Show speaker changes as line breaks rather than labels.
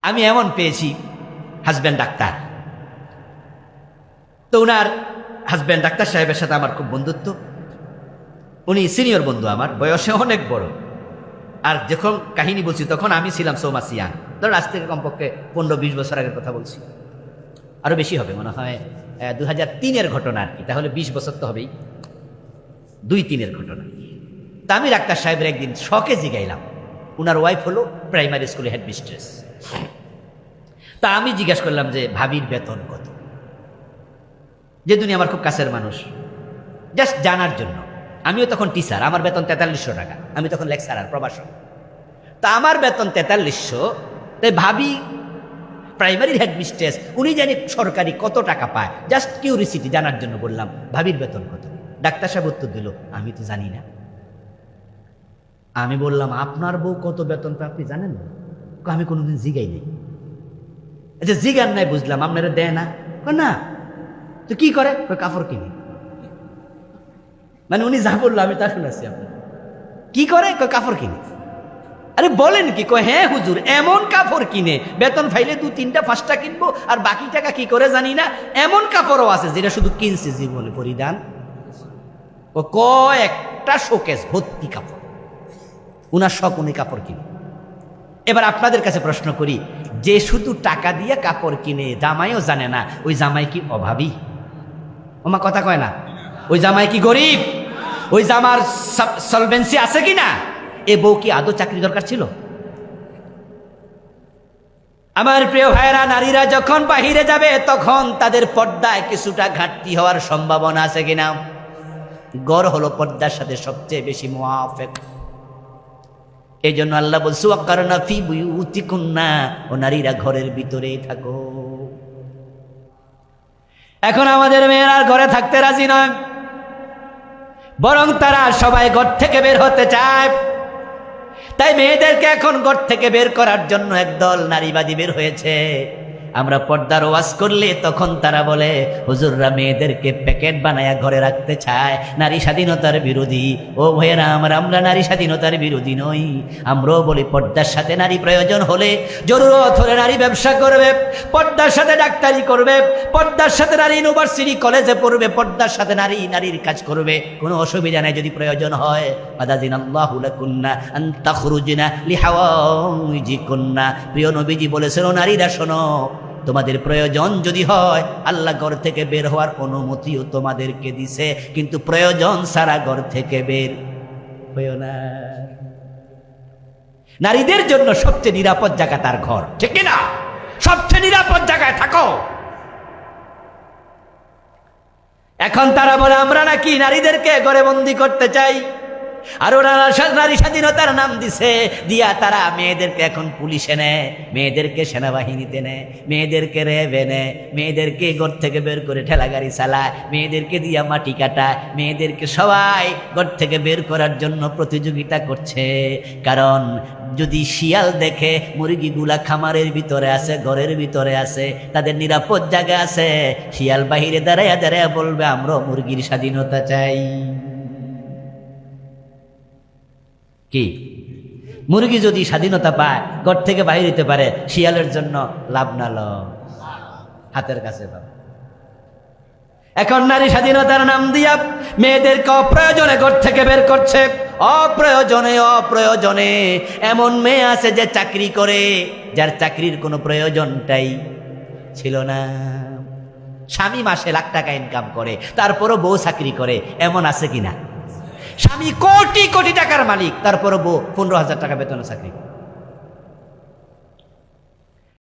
আমি এমন পেয়েছি হাজব্যান্ড ডাক্তার, তো ওনার হাজব্যান্ড ডাক্তার সাহেবের সাথে আমার খুব বন্ধুত্ব। উনি সিনিয়র বন্ধু, আমার বয়সে অনেক বড়। আর যখন কাহিনী বলছি তখন আমি ছিলাম সৌমাসিয়ান, ধরুন আজ থেকে কমপক্ষে 15-20 বছর আগের কথা বলছি, আরো বেশি হবে মনে হয়, 2003-এর ঘটনা আর কি, তাহলে 20 বছর তো হবেই, 2-3-এর ঘটনা। তা আমি ডাক্তার সাহেবের একদিন শখে জিগাইলাম, উনার ওয়াইফ হলো প্রাইমারি স্কুলে হেড মিস্ট্রেস। তা আমি জিজ্ঞাসা করলাম যে ভাবির বেতন কত, যে দুনি আমার খুব কাছের মানুষ, জাস্ট জানার জন্য। আমিও তখন টিচার, আমার বেতন 4300 টাকা, আমি তখন লেকচারার প্রবাসন। তা আমার বেতন 4300, তাই ভাবি প্রাইমারি হেড মিস্ট্রেস, উনি জানি সরকারি কত টাকা পায়, জাস্ট কিউরিসিটি জানার জন্য বললাম ভাবির বেতন কত। ডাক্তার সাহেব উত্তর দিল, আমি তো জানি না। আমি বললাম আপনার বউ কত বেতন পায় আপনি জানেন না? আমি কোনোদিন জিগাই নাই। আচ্ছা জিগান নাই বুঝলাম, আপনারা দেয় না? না। তো কি করে? কাপড় কিনে। মানে উনি যা বললো আমি তা শুনেছি। আপনি কি করে? কাপড় কিনে। আরে বলেন কি? হ্যাঁ হুজুর, এমন কাপড় কিনে, বেতন ফাইলে 2-3-5টা কিনবো, আর বাকি টাকা কি করে জানি না। এমন কাপড়ও আছে যেটা শুধু কিনছে জীবনে পরিধান, ও কয়েকটা শোকেস ভর্তি কাপড়, উনার শখ, উনি কাপড় কিনে। এবার আপনাদের কাছে প্রশ্ন করি, যে শুধু টাকা দিয়ে কাপড় কিনে, জামাইও জানে না, ওই জামাই কি অভাবী? ওমা কথা কয় না। ওই জামাই কি গরিব? ওই জামার সলভেন্সি আছে কি না? এ বউ কি আদৌ চাকরি দরকার ছিল? আমার প্রিয় ভাইরা, নারীরা যখন বাহিরে যাবে তখন তাদের পর্দায় কিছুটা ঘাটতি হওয়ার সম্ভাবনা আছে কিনা? গড় হলো পর্দার সাথে সবচেয়ে বেশি মুআফেক। এই জন্য আল্লাহ বলছে ওয়াকারনা ফি বুয়ুতিকুন্না, ও নারীরা ঘরের ভিতরেই থাকো। এখন আমাদের মেয়েরা ঘরে থাকতে রাজি নয়, বরং তারা সবাই ঘর থেকে বের হতে চায়। তাই মেয়েদেরকে এখন ঘর থেকে বের করার জন্য একদল নারীবাদী বের হয়েছে। আমরা পর্দার ওয়াজ করলে তখন তারা বলে হুজুররা মেয়েদেরকে প্যাকেট বানায়া ঘরে রাখতে চায়, নারী স্বাধীনতার বিরোধী। ও ভাইয়েরা, আমরা নারী স্বাধীনতার বিরোধী নই। আমরাও বলি পর্দার সাথে নারী প্রয়োজন হলে, জরুরত হলে নারী ব্যবসা করবে, পর্দার সাথে ডাক্তারি করবে, পর্দার সাথে নারী ইউনিভার্সিটি কলেজে পড়বে, পর্দার সাথে নারীর কাজ করবে, কোনো অসুবিধা নাই। যদি প্রয়োজন হয়, আদাযিনাল্লাহু লাকুন্না আন তাখরুজনা লিহাওয়াইজিকুন্না, প্রিয় নবীজি বলেছেন, ও নারীরা শোনো, তোমাদের প্রয়োজন যদি হয়, আল্লাহ ঘর থেকে বের হওয়ার অনুমতিও তোমাদেরকে দিছে, কিন্তু প্রয়োজন ছাড়া ঘর থেকে বের হইও না। নারীদের জন্য সবচেয়ে নিরাপদ জায়গা তার ঘর, ঠিক না? সবচেয়ে নিরাপদ জায়গায় থাকো। এখন তারা বলে আমরা নাকি নারীদেরকে ঘরে বন্দি করতে চাই, আর ওরা নারী স্বাধীনতার নাম দিছে, দিয়া তারা মেয়েদেরকে এখন পুলিশে নেয়, মেয়েদেরকে সেনাবাহিনীতে নেয়, মেয়েদেরকে র্যাবে নেয়, মেয়েদেরকে ঘর থেকে বের করে ঠেলা গাড়ি চালায়, মেয়েদেরকে দিয়া মাটি কাটায়, মেয়েদেরকে সবাই ঘর থেকে বের করার জন্য প্রতিযোগিতা করছে। কারণ যদি শিয়াল দেখে মুরগিগুলা খামারের ভিতরে আছে, ঘরের ভিতরে আছে, তাদের নিরাপদ জায়গা আছে, শিয়াল বাহিরে দাঁড়াইয়া দাঁড়াইয়া বলবে আমরা মুরগির স্বাধীনতা চাই। কি মুরগি যদি স্বাধীনতা পায়, ঘর থেকে বাইরে হতে পারে, শিয়ালের জন্য লাভ না লস, হাতের কাছে পাবে। এখন নারী স্বাধীনতার নাম দিয়া মেয়েদেরকে অপ্রয়োজনে ঘর থেকে বের করছে, অপ্রয়োজনে। এমন মেয়ে আছে যে চাকরি করে, যার চাকরির কোনো প্রয়োজনটাই ছিল না। স্বামী মাসে লাখ টাকা ইনকাম করে, তারপরও বউ চাকরি করে, এমন আছে কিনা? স্বামী কোটি কোটি টাকার মালিক, তারপরও বউ 15,000 টাকা বেতনে চাকরি করে।